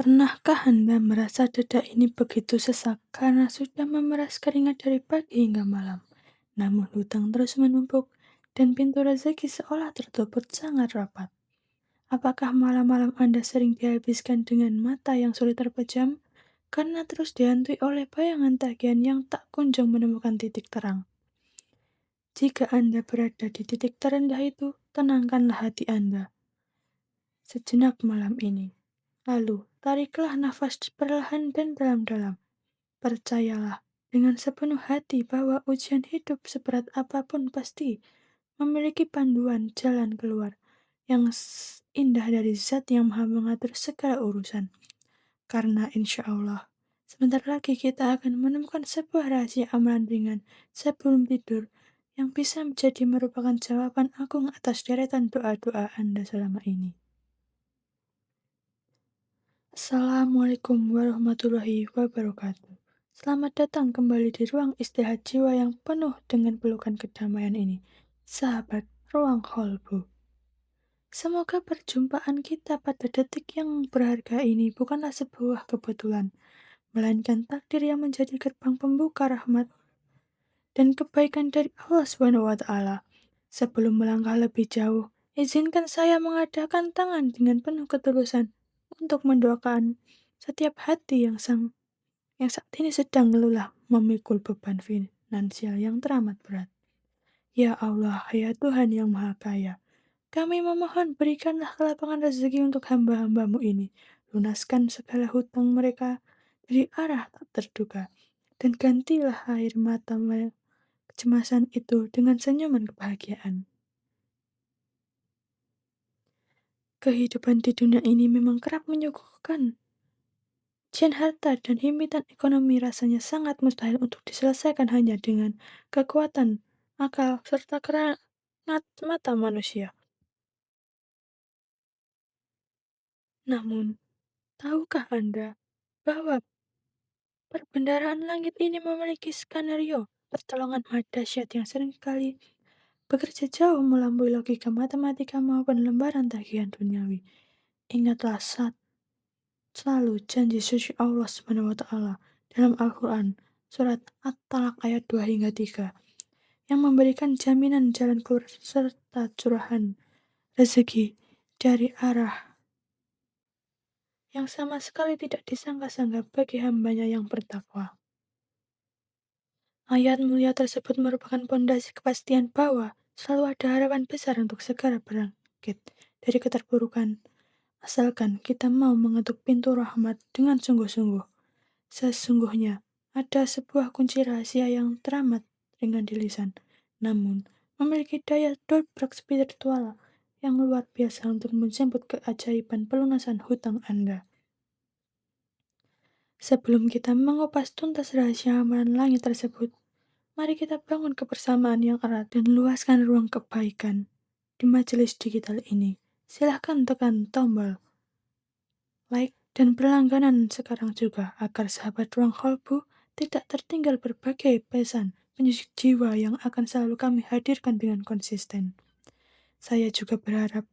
Pernahkah Anda merasa dada ini begitu sesak karena sudah memeras keringat dari pagi hingga malam, namun hutang terus menumpuk dan pintu rezeki seolah tertutup sangat rapat? Apakah malam-malam Anda sering dihabiskan dengan mata yang sulit terpejam karena terus dihantui oleh bayangan tagihan yang tak kunjung menemukan titik terang? Jika Anda berada di titik terendah itu, tenangkanlah hati Anda sejenak malam ini. Lalu, tariklah nafas perlahan dan dalam-dalam. Percayalah dengan sepenuh hati bahwa ujian hidup seberat apapun pasti memiliki panduan jalan keluar yang indah dari Zat yang Maha mengatur segala urusan. Karena insya Allah, sebentar lagi kita akan menemukan sebuah rahasia amalan ringan sebelum tidur yang bisa menjadi merupakan jawaban agung atas deretan doa-doa Anda selama ini. Assalamualaikum warahmatullahi wabarakatuh. Selamat datang kembali di ruang istirahat jiwa yang penuh dengan pelukan kedamaian ini. Sahabat Ruang Kolbu. Semoga perjumpaan kita pada detik yang berharga ini bukanlah sebuah kebetulan, melainkan takdir yang menjadi gerbang pembuka rahmat dan kebaikan dari Allah SWT. Sebelum melangkah lebih jauh, izinkan saya mengadakan tangan dengan penuh ketulusan untuk mendoakan setiap hati yang saat ini sedang lelah memikul beban finansial yang teramat berat. Ya Allah, ya Tuhan yang Maha Kaya, kami memohon berikanlah kelapangan rezeki untuk hamba-hambamu ini. Lunaskan segala hutang mereka dari arah tak terduga. Dan gantilah air mata kecemasan itu dengan senyuman kebahagiaan. Kehidupan di dunia ini memang kerap menyuguhkan ujian harta dan himpitan ekonomi rasanya sangat mustahil untuk diselesaikan hanya dengan kekuatan akal serta kerangat mata manusia. Namun, tahukah Anda bahwa perbendaharaan langit ini memiliki skenario pertolongan dahsyat yang seringkali bekerja jauh melampaui logika matematika maupun lembaran tagihan duniawi? Ingatlah selalu janji suci Allah SWT dalam Al-Quran surat At-Talaq ayat 2 hingga 3 yang memberikan jaminan jalan keluar serta curahan rezeki dari arah yang sama sekali tidak disangka-sangka bagi hambanya yang bertakwa. Ayat mulia tersebut merupakan pondasi kepastian bahwa selalu ada harapan besar untuk segera bangkit dari keterpurukan, asalkan kita mau mengetuk pintu rahmat dengan sungguh-sungguh. Sesungguhnya, ada sebuah kunci rahasia yang teramat ringan di lisan, namun memiliki daya dobrak spiritual yang luar biasa untuk menjemput keajaiban pelunasan hutang Anda. Sebelum kita mengupas tuntas rahasia amalan langit tersebut, mari kita bangun kebersamaan yang erat dan luaskan ruang kebaikan di majelis digital ini. Silahkan tekan tombol like dan berlangganan sekarang juga agar sahabat Ruang Kolbu tidak tertinggal berbagai pesan penyusun jiwa yang akan selalu kami hadirkan dengan konsisten. Saya juga berharap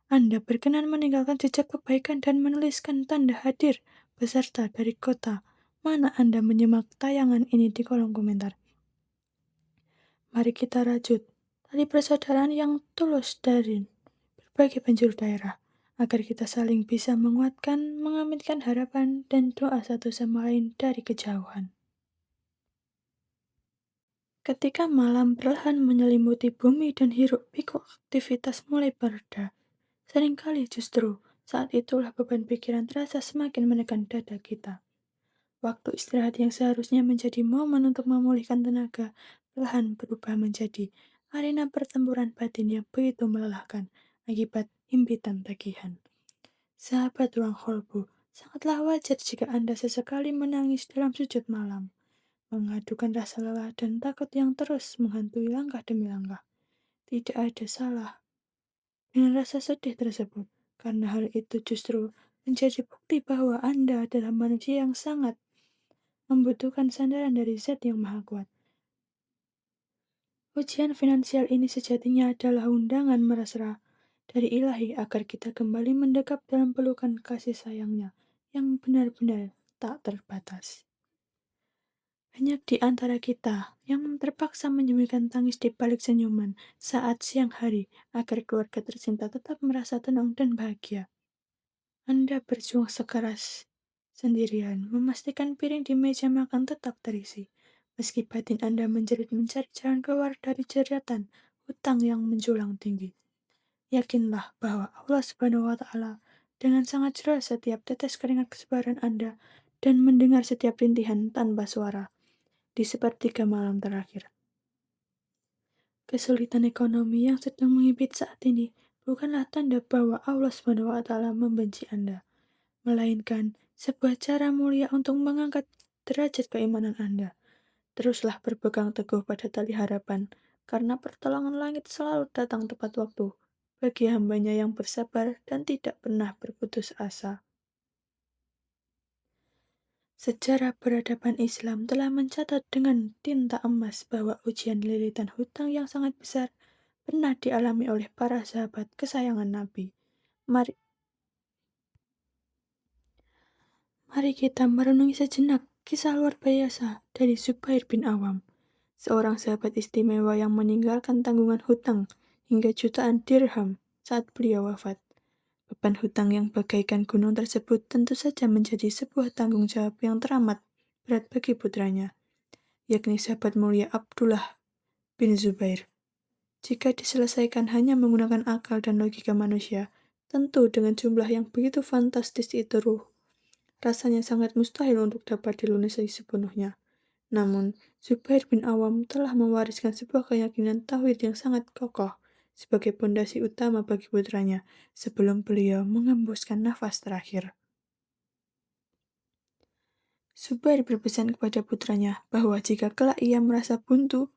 Anda berkenan meninggalkan jejak kebaikan dan menuliskan tanda hadir beserta dari kota mana Anda menyimak tayangan ini di kolom komentar. Mari kita rajut tali persaudaraan yang tulus dari berbagai penjuru daerah, agar kita saling bisa menguatkan, mengaminkan harapan, dan doa satu sama lain dari kejauhan. Ketika malam perlahan menyelimuti bumi dan hiruk-pikuk aktivitas mulai bereda, seringkali justru saat itulah beban pikiran terasa semakin menekan dada kita. Waktu istirahat yang seharusnya menjadi momen untuk memulihkan tenaga, perlahan berubah menjadi arena pertempuran batin yang begitu melelahkan akibat himpitan tagihan. Sahabat Ruang Kolbu, sangatlah wajar jika Anda sesekali menangis dalam sujud malam, mengadukan rasa lelah dan takut yang terus menghantui langkah demi langkah. Tidak ada salah dengan rasa sedih tersebut, karena hal itu justru menjadi bukti bahwa Anda adalah manusia yang sangat membutuhkan sandaran dari Zat yang Maha Kuat. Ujian finansial ini sejatinya adalah undangan mesra dari Ilahi agar kita kembali mendekap dalam pelukan kasih sayangnya yang benar-benar tak terbatas. Hanya di antara kita yang terpaksa menyembunyikan tangis di balik senyuman saat siang hari agar keluarga tercinta tetap merasa tenang dan bahagia. Anda berjuang sekeras sendirian, memastikan piring di meja makan tetap terisi, meski batin Anda menjerit mencari jalan keluar dari jeratan hutang yang menjulang tinggi. Yakinlah bahwa Allah Subhanahu wa Ta'ala dengan sangat jelas setiap tetes keringat kesabaran Anda dan mendengar setiap rintihan tanpa suara di sepertiga malam terakhir. Kesulitan ekonomi yang sedang menghimpit saat ini bukanlah tanda bahwa Allah Subhanahu wa Ta'ala membenci Anda, melainkan sebuah cara mulia untuk mengangkat derajat keimanan Anda. Teruslah berpegang teguh pada tali harapan, karena pertolongan langit selalu datang tepat waktu bagi hambanya yang bersabar dan tidak pernah berputus asa. Sejarah peradaban Islam telah mencatat dengan tinta emas bahwa ujian lilitan hutang yang sangat besar pernah dialami oleh para sahabat kesayangan Nabi. Mari, mari kita merenungi sejenak kisah luar biasa dari Zubair bin Awam, seorang sahabat istimewa yang meninggalkan tanggungan hutang hingga jutaan dirham saat beliau wafat. Beban hutang yang bagaikan gunung tersebut tentu saja menjadi sebuah tanggung jawab yang teramat berat bagi putranya, yakni sahabat mulia Abdullah bin Zubair. Jika diselesaikan hanya menggunakan akal dan logika manusia, tentu dengan jumlah yang begitu fantastis itu rasanya sangat mustahil untuk dapat dilunasi sepenuhnya. Namun, Zubair bin Awam telah mewariskan sebuah keyakinan tauhid yang sangat kokoh sebagai pondasi utama bagi putranya sebelum beliau mengembuskan nafas terakhir. Zubair berpesan kepada putranya bahwa jika kelak ia merasa buntu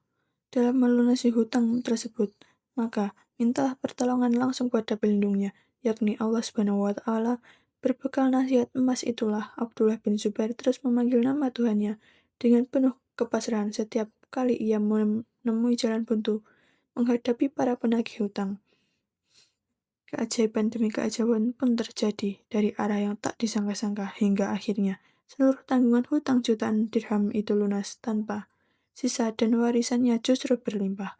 dalam melunasi hutang tersebut, maka mintalah pertolongan langsung pada pelindungnya, yakni Allah Subhanahu wa Ta'ala. Berbekal nasihat emas itulah Abdullah bin Zubair terus memanggil nama Tuhannya dengan penuh kepasrahan setiap kali ia menemui jalan buntu menghadapi para penagih hutang. Keajaiban demi keajaiban pun terjadi dari arah yang tak disangka-sangka hingga akhirnya seluruh tanggungan hutang jutaan dirham itu lunas tanpa sisa dan warisannya justru berlimpah.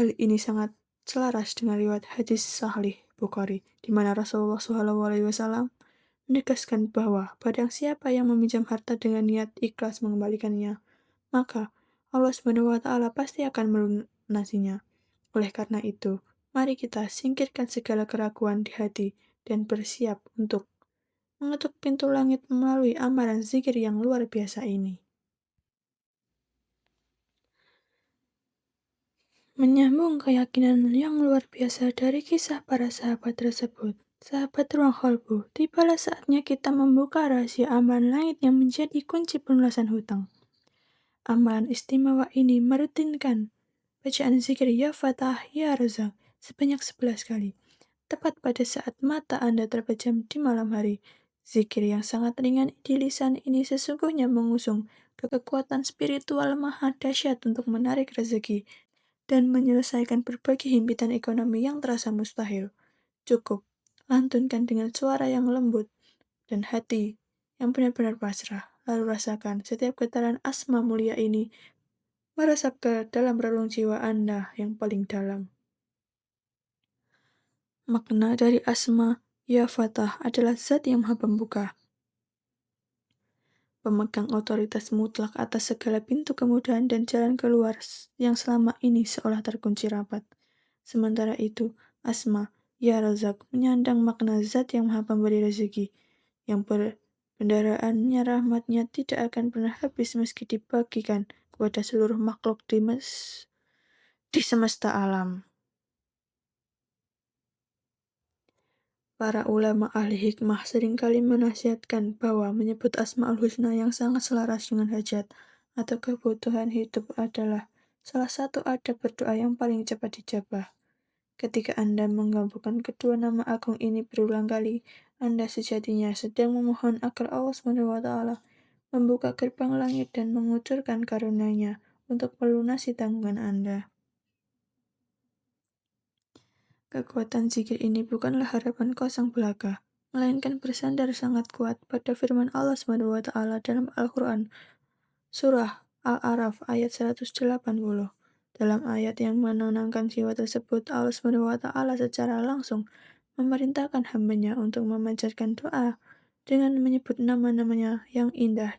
Hal ini sangat selaras dengan riwayat hadis Sahih Bukhari, di mana Rasulullah SAW menegaskan bahwa barang siapa yang meminjam harta dengan niat ikhlas mengembalikannya, maka Allah Subhanahu wa Ta'ala pasti akan melunasinya. Oleh karena itu, mari kita singkirkan segala keraguan di hati dan bersiap untuk mengetuk pintu langit melalui amalan zikir yang luar biasa ini. Menyambung keyakinan yang luar biasa dari kisah para sahabat tersebut, sahabat ruang kolbu, tibalah saatnya kita membuka rahasia amalan langit yang menjadi kunci pelunasan hutang. Amalan istimewa ini merutinkan bacaan zikir Ya Fatah, Ya Razak sebanyak 11 kali, tepat pada saat mata Anda terpejam di malam hari. Zikir yang sangat ringan di lisan ini sesungguhnya mengusung kekuatan spiritual maha dahsyat untuk menarik rezeki dan menyelesaikan berbagai himpitan ekonomi yang terasa mustahil. Cukup lantunkan dengan suara yang lembut dan hati yang benar-benar pasrah. Lalu rasakan setiap getaran asma mulia ini meresap ke dalam relung jiwa Anda yang paling dalam. Makna dari asma Ya Fatah adalah zat yang maha pembuka, pemegang otoritas mutlak atas segala pintu kemudahan dan jalan keluar yang selama ini seolah terkunci rapat. Sementara itu, asma Ya Razak menyandang makna zat yang maha pemberi rezeki, yang pendaraannya rahmatnya tidak akan pernah habis meski dibagikan kepada seluruh makhluk di semesta alam. Para ulama ahli hikmah seringkali menasihatkan bahwa menyebut Asmaul Husna yang sangat selaras dengan hajat atau kebutuhan hidup adalah salah satu adab berdoa yang paling cepat dijabah. Ketika Anda menggabungkan kedua nama agung ini berulang kali, Anda sejatinya sedang memohon agar Allah SWT membuka gerbang langit dan mengucurkan karunia-Nya untuk melunasi tanggungan Anda. Kekuatan zikir ini bukanlah harapan kosong belaka, melainkan bersandar sangat kuat pada firman Allah SWT dalam Al-Quran, Surah Al-A'raf ayat 180. Dalam ayat yang menenangkan jiwa tersebut, Allah SWT secara langsung memerintahkan hambanya untuk memanjatkan doa dengan menyebut nama-namanya yang indah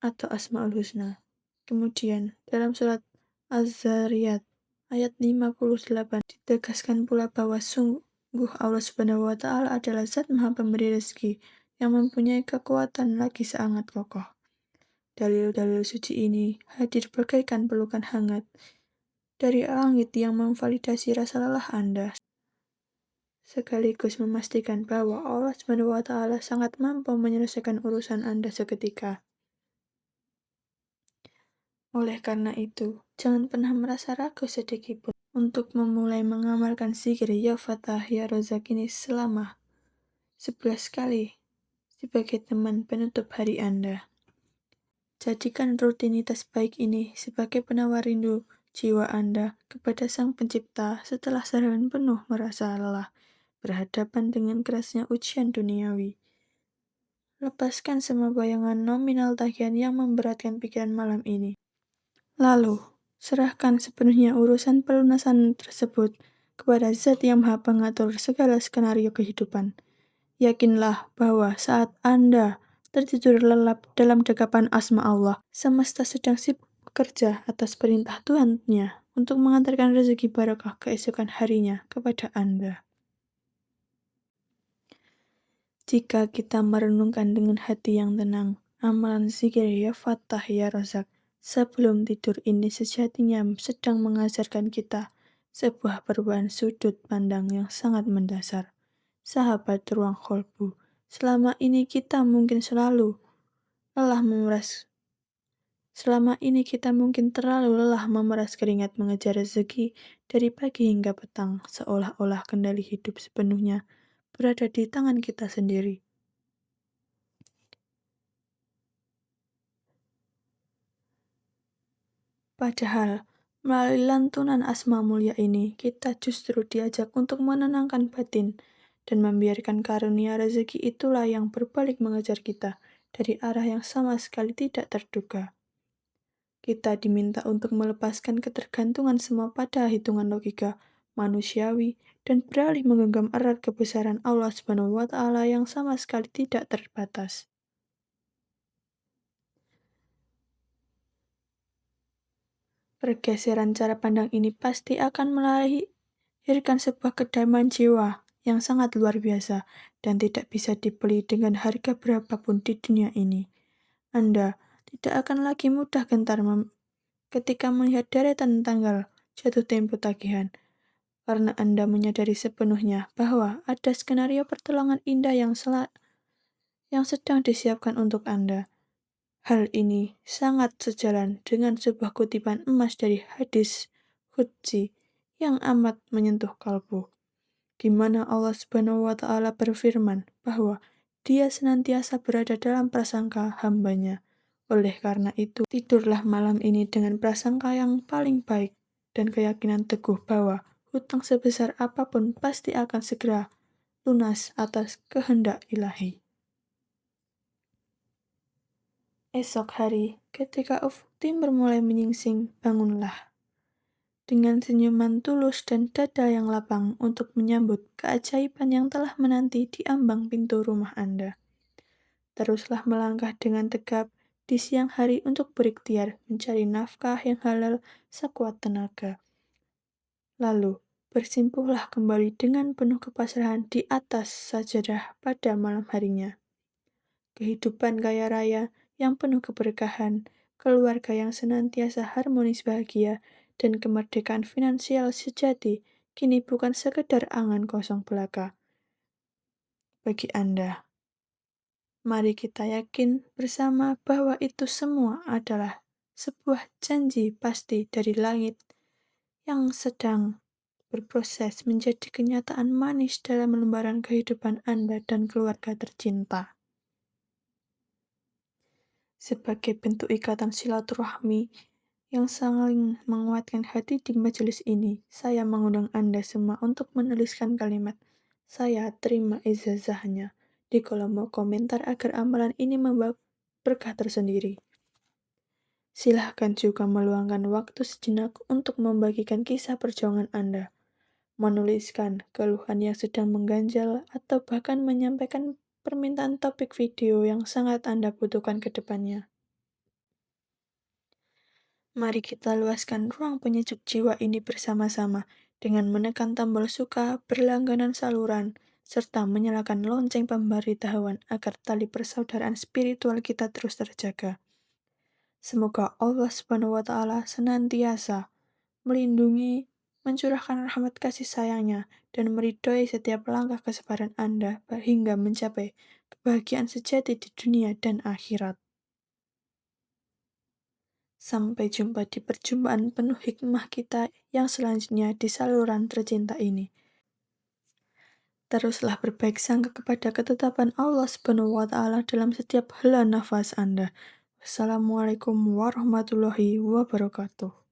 atau Asmaul Husna. Kemudian, dalam surat Az-Zariyat ayat 58 ditegaskan pula bahwa sungguh Allah SWT adalah Zat Maha Pemberi rezeki yang mempunyai kekuatan lagi sangat kokoh. Dalil-dalil suci ini hadir bagaikan pelukan hangat dari langit yang memvalidasi rasa lelah Anda, sekaligus memastikan bahwa Allah SWT sangat mampu menyelesaikan urusan Anda seketika. Oleh karena itu, jangan pernah merasa ragu sedikitpun untuk memulai mengamalkan zikir Ya Fatah Ya Razak ini selama 11 kali sebagai teman penutup hari Anda. Jadikan rutinitas baik ini sebagai penawar rindu jiwa Anda kepada Sang Pencipta setelah seharian penuh merasa lelah berhadapan dengan kerasnya ujian duniawi. Lepaskan semua bayangan nominal tagihan yang memberatkan pikiran malam ini. Lalu, serahkan sepenuhnya urusan pelunasan tersebut kepada Zat yang Maha Pengatur segala skenario kehidupan. Yakinlah bahwa saat Anda tertidur lelap dalam dekapan asma Allah, semesta sedang sibuk bekerja atas perintah Tuhan-Nya untuk mengantarkan rezeki barokah keesokan harinya kepada Anda. Jika kita merenungkan dengan hati yang tenang, amalan zikir Ya Fatah Ya Razak sebelum tidur ini sejatinya sedang mengajarkan kita sebuah perubahan sudut pandang yang sangat mendasar. Sahabat ruang kolbu, selama ini kita mungkin terlalu lelah memeras keringat mengejar rezeki dari pagi hingga petang, seolah-olah kendali hidup sepenuhnya berada di tangan kita sendiri. Padahal, melalui lantunan asma mulia ini, kita justru diajak untuk menenangkan batin dan membiarkan karunia rezeki itulah yang berbalik mengejar kita dari arah yang sama sekali tidak terduga. Kita diminta untuk melepaskan ketergantungan semua pada hitungan logika manusiawi dan beralih menggenggam erat kebesaran Allah SWT yang sama sekali tidak terbatas. Pergeseran cara pandang ini pasti akan melahirkan sebuah kedamaian jiwa yang sangat luar biasa dan tidak bisa dibeli dengan harga berapapun di dunia ini. Anda tidak akan lagi mudah gentar ketika melihat deretan tanggal jatuh tempo tagihan, karena Anda menyadari sepenuhnya bahwa ada skenario pertolongan indah yang sedang disiapkan untuk Anda. Hal ini sangat sejalan dengan sebuah kutipan emas dari hadis qudsi yang amat menyentuh kalbu, di mana Allah SWT berfirman bahwa Dia senantiasa berada dalam prasangka hambanya. Oleh karena itu, tidurlah malam ini dengan prasangka yang paling baik dan keyakinan teguh bahwa hutang sebesar apapun pasti akan segera lunas atas kehendak ilahi. Esok hari, ketika ufuk timur mulai menyingsing, bangunlah dengan senyuman tulus dan dada yang lapang untuk menyambut keajaiban yang telah menanti di ambang pintu rumah Anda. Teruslah melangkah dengan tegap di siang hari untuk berikhtiar mencari nafkah yang halal sekuat tenaga. Lalu, bersimpuhlah kembali dengan penuh kepasrahan di atas sajadah pada malam harinya. Kehidupan kaya raya yang penuh keberkahan, keluarga yang senantiasa harmonis bahagia, dan kemerdekaan finansial sejati kini bukan sekedar angan kosong belaka bagi Anda. Mari kita yakin bersama bahwa itu semua adalah sebuah janji pasti dari langit yang sedang berproses menjadi kenyataan manis dalam lembaran kehidupan Anda dan keluarga tercinta. Sebagai bentuk ikatan silaturahmi yang saling menguatkan hati di majelis ini, saya mengundang Anda semua untuk menuliskan kalimat Saya terima ijazahnya di kolom komentar agar amalan ini membawa berkah tersendiri. Silahkan juga meluangkan waktu sejenak untuk membagikan kisah perjuangan Anda, menuliskan keluhan yang sedang mengganjal, atau bahkan menyampaikan permintaan topik video yang sangat Anda butuhkan ke depannya. Mari kita luaskan ruang penyejuk jiwa ini bersama-sama dengan menekan tombol suka, berlangganan saluran, serta menyalakan lonceng pemberitahuan agar tali persaudaraan spiritual kita terus terjaga. Semoga Allah Subhanahu wa Ta'ala senantiasa melindungi, mencurahkan rahmat kasih sayangnya, dan meridhoi setiap langkah kesabaran Anda hingga mencapai kebahagiaan sejati di dunia dan akhirat. Sampai jumpa di perjumpaan penuh hikmah kita yang selanjutnya di saluran tercinta ini. Teruslah berbaik sangka kepada ketetapan Allah Subhanahu wa Ta'ala dalam setiap hela nafas Anda. Wassalamualaikum warahmatullahi wabarakatuh.